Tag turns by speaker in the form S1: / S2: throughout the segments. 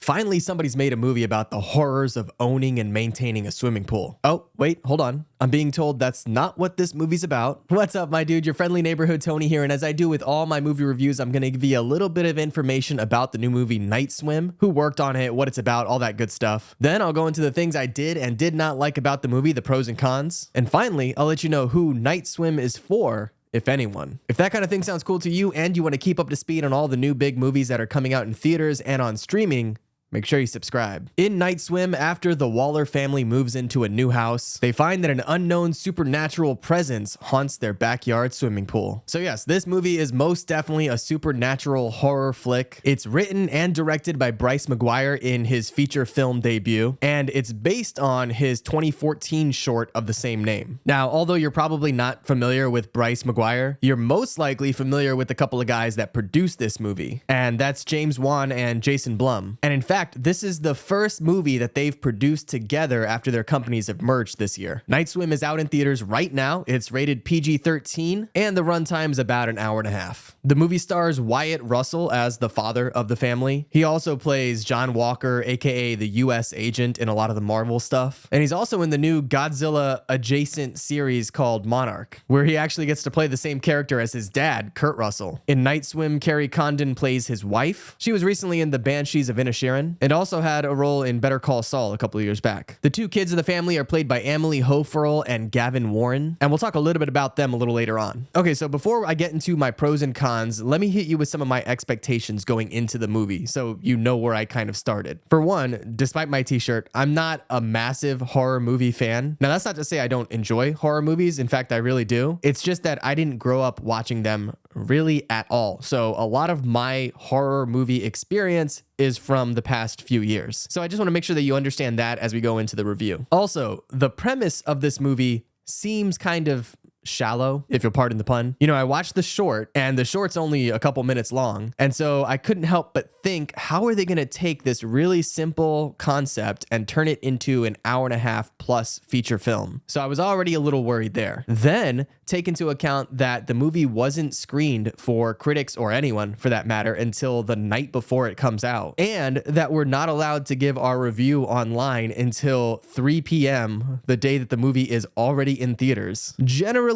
S1: Finally, somebody's made a movie about the horrors of owning and maintaining a swimming pool. Oh, wait, hold on. I'm being told that's not what this movie's about. What's up, my dude? Your friendly neighborhood Tony here, and as I do with all my movie reviews, I'm gonna give you a little bit of information about the new movie Night Swim, who worked on it, what it's about, all that good stuff. Then I'll go into the things I did and did not like about the movie, the pros and cons. And finally, I'll let you know who Night Swim is for, if anyone. If that kind of thing sounds cool to you and you want to keep up to speed on all the new big movies that are coming out in theaters and on streaming, make sure you subscribe. In Night Swim, after the Waller family moves into a new house, they find that an unknown supernatural presence haunts their backyard swimming pool. So yes, this movie is most definitely a supernatural horror flick. It's written and directed by Bryce McGuire in his feature film debut, and it's based on his 2014 short of the same name. Now, although you're probably not familiar with Bryce McGuire, you're most likely familiar with a couple of guys that produced this movie, and that's James Wan and Jason Blum. And in fact, this is the first movie that they've produced together after their companies have merged this year. Night Swim is out in theaters right now. It's rated PG-13, and the runtime is about an hour and a half. The movie stars Wyatt Russell as the father of the family. He also plays John Walker, aka the US agent in a lot of the Marvel stuff. And he's also in the new Godzilla adjacent series called Monarch, where he actually gets to play the same character as his dad, Kurt Russell. In Night Swim, Kerry Condon plays his wife. She was recently in The Banshees of Inisherin, and also had a role in Better Call Saul a couple of years back. The two kids in the family are played by Amélie Hoeferle and Gavin Warren, and we'll talk a little bit about them a little later on. Okay, so before I get into my pros and cons, let me hit you with some of my expectations going into the movie, so you know where I kind of started. For one, despite my t-shirt, I'm not a massive horror movie fan. Now, that's not to say I don't enjoy horror movies. In fact, I really do. It's just that I didn't grow up watching them really at all. So a lot of my horror movie experience is from the past few years. So I just want to make sure that you understand that as we go into the review. Also, the premise of this movie seems kind of shallow, if you'll pardon the pun. You know, I watched the short, and the short's only a couple minutes long, and so I couldn't help but think, how are they going to take this really simple concept and turn it into an hour and a half plus feature film? So I was already a little worried there. Then take into account that the movie wasn't screened for critics or anyone for that matter until the night before it comes out, and that we're not allowed to give our review online until 3 p.m. the day that the movie is already in theaters. Generally,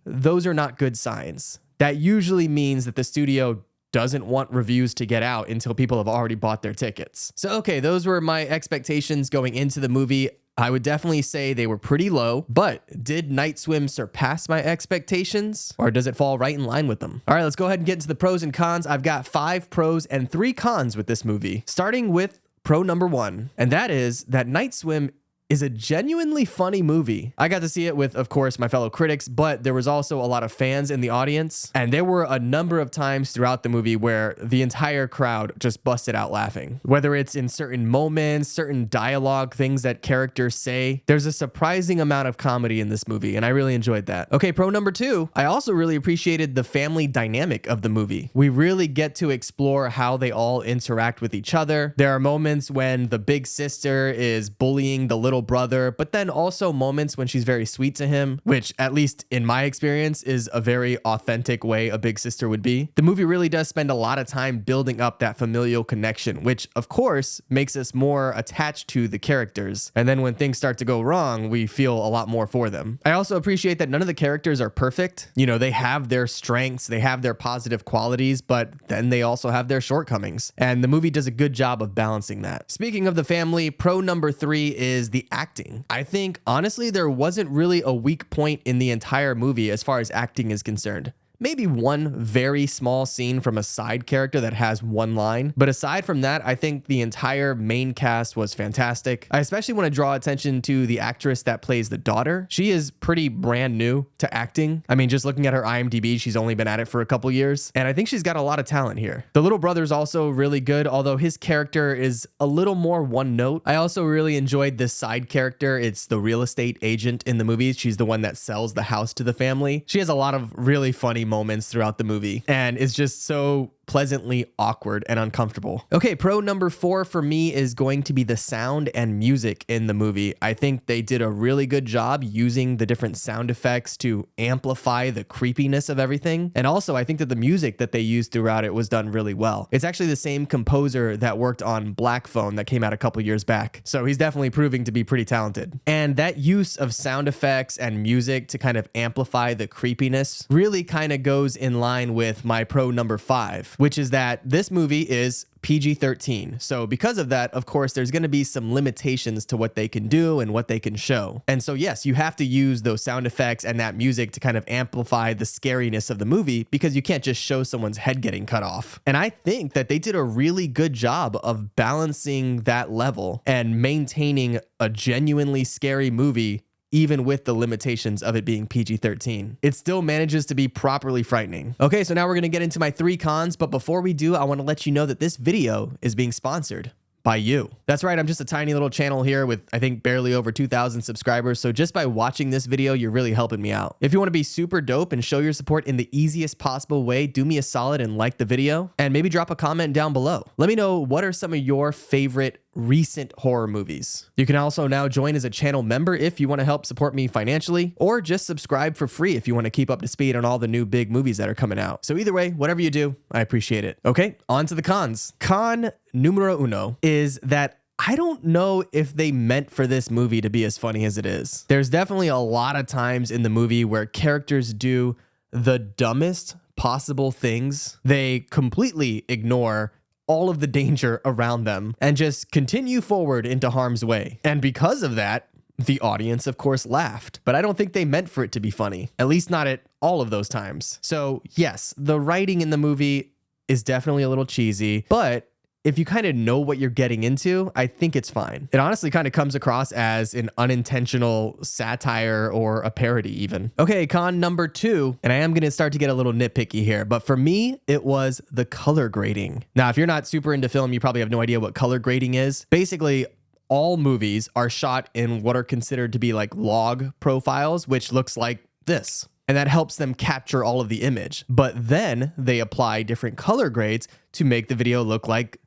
S1: those are not good signs. That usually means that the studio doesn't want reviews to get out until people have already bought their tickets. So, okay, those were my expectations going into the movie. I would definitely say they were pretty low, but did Night Swim surpass my expectations, or does it fall right in line with them? All right, let's go ahead and get into the pros and cons. I've got 5 pros and 3 cons with this movie, starting with pro number 1, and that is that Night Swim is a genuinely funny movie. I got to see it with, of course, my fellow critics, but there was also a lot of fans in the audience, and there were a number of times throughout the movie where the entire crowd just busted out laughing. Whether it's in certain moments, certain dialogue, things that characters say, there's a surprising amount of comedy in this movie, and I really enjoyed that. Okay, pro number 2, I also really appreciated the family dynamic of the movie. We really get to explore how they all interact with each other. There are moments when the big sister is bullying the little brother, but then also moments when she's very sweet to him, which at least in my experience is a very authentic way a big sister would be. The movie really does spend a lot of time building up that familial connection, which of course makes us more attached to the characters. And then when things start to go wrong, we feel a lot more for them. I also appreciate that none of the characters are perfect. You know, they have their strengths, they have their positive qualities, but then they also have their shortcomings. And the movie does a good job of balancing that. Speaking of the family, pro number 3 is the acting. I think, honestly, there wasn't really a weak point in the entire movie as far as acting is concerned. Maybe one very small scene from a side character that has one line. But aside from that, I think the entire main cast was fantastic. I especially want to draw attention to the actress that plays the daughter. She is pretty brand new to acting. I mean, just looking at her IMDb, she's only been at it for a couple years. And I think she's got a lot of talent here. The little brother's also really good, although his character is a little more one note. I also really enjoyed this side character. It's the real estate agent in the movie. She's the one that sells the house to the family. She has a lot of really funny moments throughout the movie, and it's just so pleasantly awkward and uncomfortable. Okay, pro number 4 for me is going to be the sound and music in the movie. I think they did a really good job using the different sound effects to amplify the creepiness of everything. And also, I think that the music that they used throughout it was done really well. It's actually the same composer that worked on Black Phone that came out a couple years back. So he's definitely proving to be pretty talented. And that use of sound effects and music to kind of amplify the creepiness really kind of goes in line with my pro number 5, which is that this movie is PG-13. So because of that, of course, there's going to be some limitations to what they can do and what they can show. And so yes, you have to use those sound effects and that music to kind of amplify the scariness of the movie, because you can't just show someone's head getting cut off. And I think that they did a really good job of balancing that level and maintaining a genuinely scary movie even with the limitations of it being PG-13. It still manages to be properly frightening. Okay, so now we're gonna get into my 3 cons, but before we do, I wanna let you know that this video is being sponsored by you. That's right, I'm just a tiny little channel here with, I think, barely over 2,000 subscribers, so just by watching this video, you're really helping me out. If you wanna be super dope and show your support in the easiest possible way, do me a solid and like the video, and maybe drop a comment down below. Let me know what are some of your favorite recent horror movies. You can also now join as a channel member if you want to help support me financially, or just subscribe for free if you want to keep up to speed on all the new big movies that are coming out. So either way, whatever you do, I appreciate it. Okay, on to the cons. Con numero uno is that I don't know if they meant for this movie to be as funny as it is. There's definitely a lot of times in the movie where characters do the dumbest possible things. They completely ignore all of the danger around them and just continue forward into harm's way. And because of that, the audience, of course, laughed. But I don't think they meant for it to be funny, at least not at all of those times. So yes, the writing in the movie is definitely a little cheesy, but if you kind of know what you're getting into, I think it's fine. It honestly kind of comes across as an unintentional satire or a parody even. Okay, con number 2, and I am gonna start to get a little nitpicky here, but for me, it was the color grading. Now, if you're not super into film, you probably have no idea what color grading is. Basically, all movies are shot in what are considered to be like log profiles, which looks like this. And that helps them capture all of the image. But then they apply different color grades to make the video look like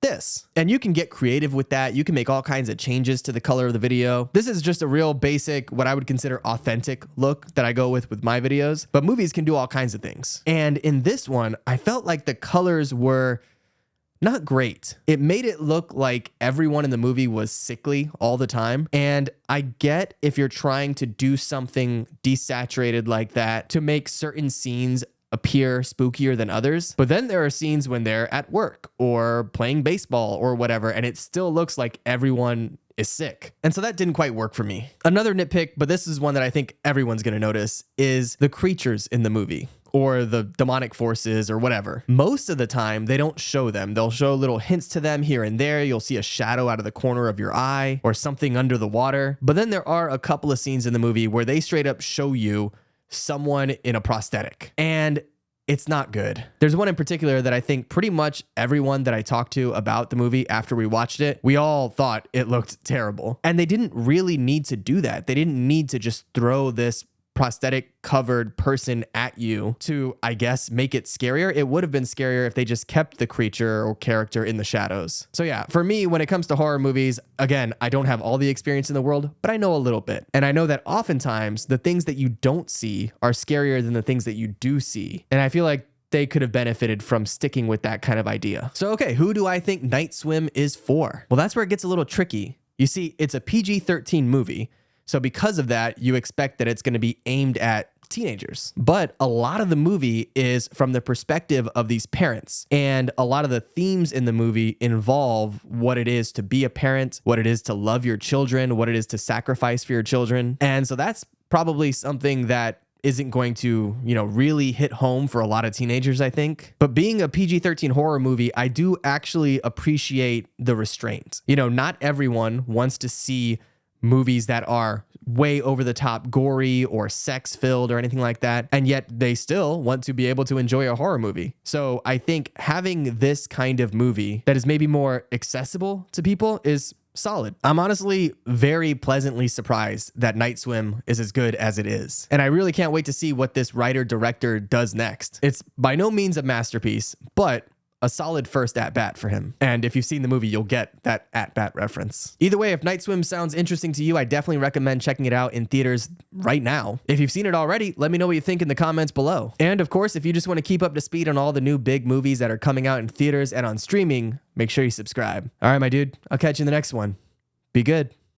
S1: this. And you can get creative with that. You can make all kinds of changes to the color of the video. This is just a real basic, what I would consider authentic look that I go with my videos, but movies can do all kinds of things. And in this one, I felt like the colors were not great. It made it look like everyone in the movie was sickly all the time. And I get if you're trying to do something desaturated like that to make certain scenes appear spookier than others. But then there are scenes when they're at work or playing baseball or whatever, and it still looks like everyone is sick. And so that didn't quite work for me. Another nitpick, but this is one that I think everyone's gonna notice, is the creatures in the movie, or the demonic forces or whatever. Most of the time, they don't show them. They'll show little hints to them here and there. You'll see a shadow out of the corner of your eye or something under the water. But then there are a couple of scenes in the movie where they straight up show you someone in a prosthetic, and it's not good. There's one in particular that I think pretty much everyone that I talked to about the movie after we watched it, we all thought it looked terrible. And they didn't really need to do that. They didn't need to just throw this prosthetic covered person at you to, I guess, make it scarier. It would have been scarier if they just kept the creature or character in the shadows. So yeah, for me, when it comes to horror movies, again, I don't have all the experience in the world, but I know a little bit. And I know that oftentimes the things that you don't see are scarier than the things that you do see. And I feel like they could have benefited from sticking with that kind of idea. So okay, who do I think Night Swim is for? Well, that's where it gets a little tricky. You see, it's a PG-13 movie. So because of that, you expect that it's going to be aimed at teenagers. But a lot of the movie is from the perspective of these parents. And a lot of the themes in the movie involve what it is to be a parent, what it is to love your children, what it is to sacrifice for your children. And so that's probably something that isn't going to, really hit home for a lot of teenagers, I think. But being a PG-13 horror movie, I do actually appreciate the restraint. Not everyone wants to see movies that are way over the top gory or sex filled or anything like that, and yet they still want to be able to enjoy a horror movie. So I think having this kind of movie that is maybe more accessible to people is solid. I'm honestly very pleasantly surprised that Night Swim is as good as it is. And I really can't wait to see what this writer-director does next. It's by no means a masterpiece, but a solid first at-bat for him. And if you've seen the movie, you'll get that at-bat reference. Either way, if Night Swim sounds interesting to you, I definitely recommend checking it out in theaters right now. If you've seen it already, let me know what you think in the comments below. And of course, if you just want to keep up to speed on all the new big movies that are coming out in theaters and on streaming, make sure you subscribe. All right, my dude, I'll catch you in the next one. Be good.